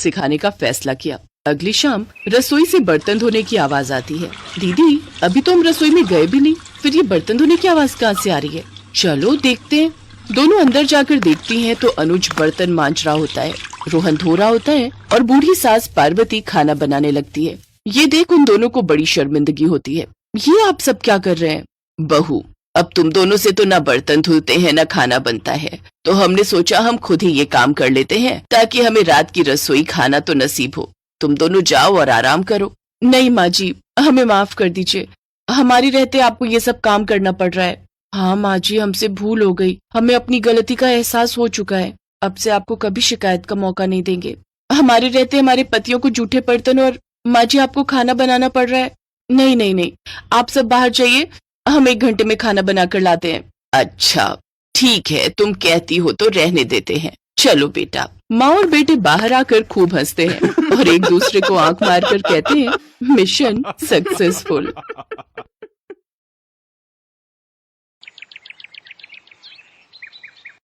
सिखाने का फैसला किया। अगली शाम रसोई से बर्तन धोने की आवाज आती है। दीदी, अभी तो हम रसोई में गए भी नहीं, फिर ये बर्तन धोने की आवाज कहाँ से आ रही है? चलो देखते हैं। दोनों अंदर जाकर देखती हैं तो अनुज बर्तन मांज रहा होता है, रोहन धो रहा होता है और बूढ़ी सास पार्वती खाना बनाने लगती है। ये देख उन दोनों को बड़ी शर्मिंदगी होती है। ये आप सब क्या कर रहे हैं? बहू, अब तुम दोनों से तो ना बर्तन धुलते हैं ना खाना बनता है, तो हमने सोचा हम खुद ही ये काम कर लेते हैं ताकि हमें रात की रसोई खाना तो नसीब हो। तुम दोनों जाओ और आराम करो। नहीं माँ जी, हमें माफ कर दीजिए, हमारी रहते आपको ये सब काम करना पड़ रहा है। हाँ माँ जी, हमसे भूल हो गई, हमें अपनी गलती का एहसास हो चुका है। अब से आपको कभी शिकायत का मौका नहीं देंगे। हमारे रहते हमारे पतियों को जूठे बर्तन और माँ जी आपको खाना बनाना पड़ रहा है। नहीं नहीं नहीं, आप सब बाहर जाइए, हम 1 घंटे में खाना बनाकर लाते हैं। अच्छा ठीक है, तुम कहती हो तो रहने देते हैं। चलो बेटा। माँ और बेटे बाहर आकर खूब हंसते हैं और एक दूसरे को आंख मारकर कहते हैं, मिशन सक्सेसफुल।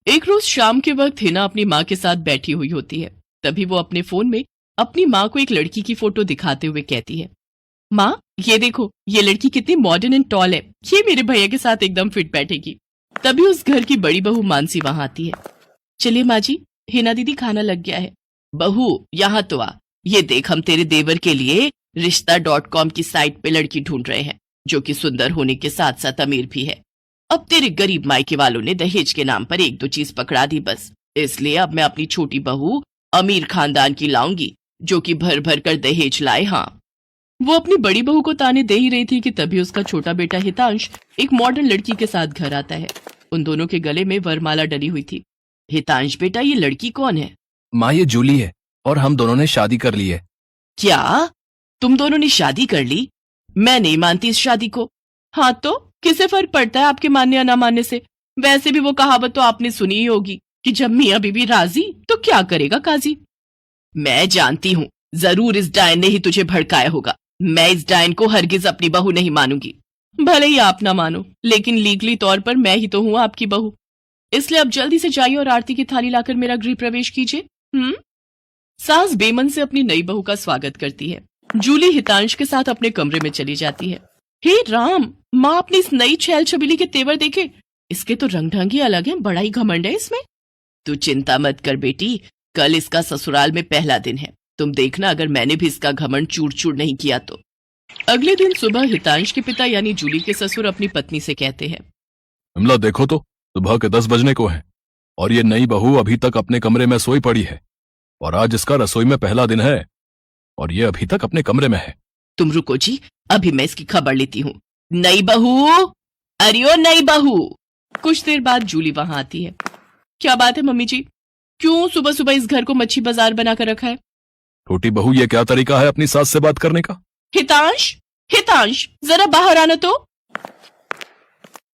एक रोज शाम के वक्त हिना अपनी माँ के साथ बैठी हुई होती है। तभी वो अपने फोन में अपनी माँ को एक लड़की की फोटो दिखाते हुए कहती है, माँ ये देखो, ये लड़की कितनी मॉडर्न एंड टॉल है, ये मेरे भैया के साथ एकदम फिट बैठेगी। तभी उस घर की बड़ी बहू मानसी वहां आती है। चलिए माँ जी, हिना दीदी खाना लग गया है। बहू यहाँ तो आ, ये देख हम तेरे देवर के लिए रिश्ता.com की साइट पे लड़की ढूंढ रहे हैं, जो कि सुंदर होने के साथ साथ अमीर भी है। अब तेरे गरीब मायके वालों ने दहेज के नाम पर 1-2 चीज पकड़ा दी बस, इसलिए अब मैं अपनी छोटी बहू अमीर खानदान की लाऊंगी, जो कि भर भर कर दहेज लाए। हाँ, वो अपनी बड़ी बहू को ताने दे ही रही थी कि तभी उसका छोटा बेटा हितांश एक मॉडर्न लड़की के साथ घर आता है। उन दोनों के गले में वरमाला डली हुई थी। हितांश बेटा, ये लड़की कौन है? माँ, ये जूली है और हम दोनों ने शादी कर ली है। क्या तुम दोनों ने शादी कर ली? मैं नहीं मानती इस शादी को। हाँ तो किसे फर्क पड़ता है आपके मानने या ना मानने से? वैसे भी वो कहावत तो आपने सुनी ही होगी कि जब मियाँ बीबी राजी तो क्या करेगा काजी। मैं जानती हूँ, जरूर इस डायन ने ही तुझे भड़काया होगा। मैं इस डायन को हरगिज अपनी बहू नहीं मानूंगी। भले ही आप ना मानो, लेकिन लीगली तौर पर मैं ही तो हूँ आपकी बहू। इसलिए अब जल्दी से जाइए और आरती की थाली लाकर मेरा गृह प्रवेश कीजिए। सास बेमन से अपनी नई बहू का स्वागत करती है। जूली हितांश के साथ अपने कमरे में चली जाती है। हे राम, माँ अपनी इस नई छैल छबीली के तेवर देखे, इसके तो रंग ढंग ही अलग है, बड़ा ही घमंड है इसमें। तू चिंता मत कर बेटी, कल इसका ससुराल में पहला दिन है, तुम देखना अगर मैंने भी इसका घमंड चूर चूर नहीं किया तो। अगले दिन सुबह हितांश के पिता यानी जूली के ससुर अपनी पत्नी से कहते हैं, विमला देखो तो, सुबह के 10 बजने को है और ये नई बहू अभी तक अपने कमरे में सोई पड़ी है, और आज इसका रसोई में पहला दिन है और ये अभी तक अपने कमरे में है। तुम रुको जी, अभी मैं इसकी खबर लेती हूँ। नई बहू, अरे ओ नई बहू। कुछ देर बाद जूली वहां आती है। क्या बात है मम्मी जी, क्यों सुबह सुबह इस घर को मच्छी बाजार बनाकर रखा है? छोटी बहू, ये क्या तरीका है अपनी सास से बात करने का? हितांश, हितांश जरा बाहर आना तो।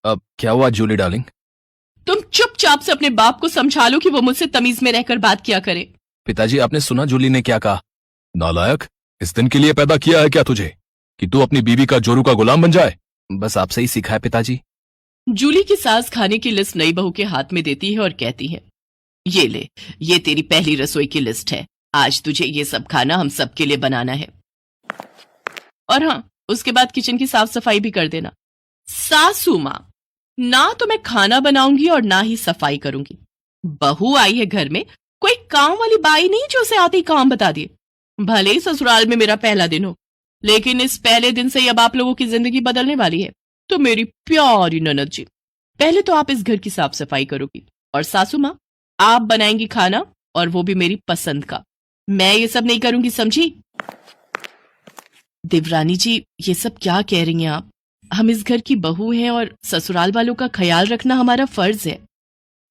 अब क्या हुआ जूली डार्लिंग? तुम चुपचाप से अपने बाप को समझा लो कि वो मुझसे तमीज में रहकर बात किया करे। पिताजी, आपने सुना जूली ने क्या कहा? नालायक, इस दिन के लिए पैदा किया है क्या तुझे कि तू अपनी बीवी का जोरू का गुलाम बन जाए? बस आपसे ही सीखा है पिताजी। जूली की सास खाने की लिस्ट नई बहू के हाथ में देती है और कहती है, ये ले, ये तेरी पहली रसोई की लिस्ट है, आज तुझे ये सब खाना हम सबके लिए बनाना है। और हाँ, उसके बाद किचन की साफ सफाई भी कर देना। सासू माँ, ना तो मैं खाना बनाऊंगी और ना ही सफाई करूंगी। बहू आई है घर में, कोई काम वाली बाई नहीं जो उसे आते ही काम बता दिए। भले ही ससुराल में मेरा पहला दिन हो, लेकिन इस पहले दिन से ही अब आप लोगों की जिंदगी बदलने वाली है। तो मेरी प्यारी ननद जी, पहले तो आप इस घर की साफ सफाई करोगी और सासू माँ आप बनाएंगी खाना, और वो भी मेरी पसंद का। मैं ये सब नहीं करूंगी, समझी? देवरानी जी, ये सब क्या कह रही हैं आप? हम इस घर की बहू हैं और ससुराल वालों का ख्याल रखना हमारा फर्ज है।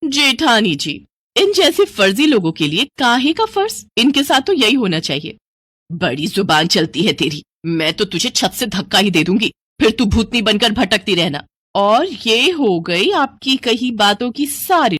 जेठानी जी, इन जैसे फर्जी लोगों के लिए काहे का फर्ज? इनके साथ तो यही होना चाहिए। बड़ी जुबान चलती है तेरी, मैं तो तुझे छत से धक्का ही दे दूंगी, फिर तू भूतनी बनकर भटकती रहना। और ये हो गई आपकी कही बातों की सारी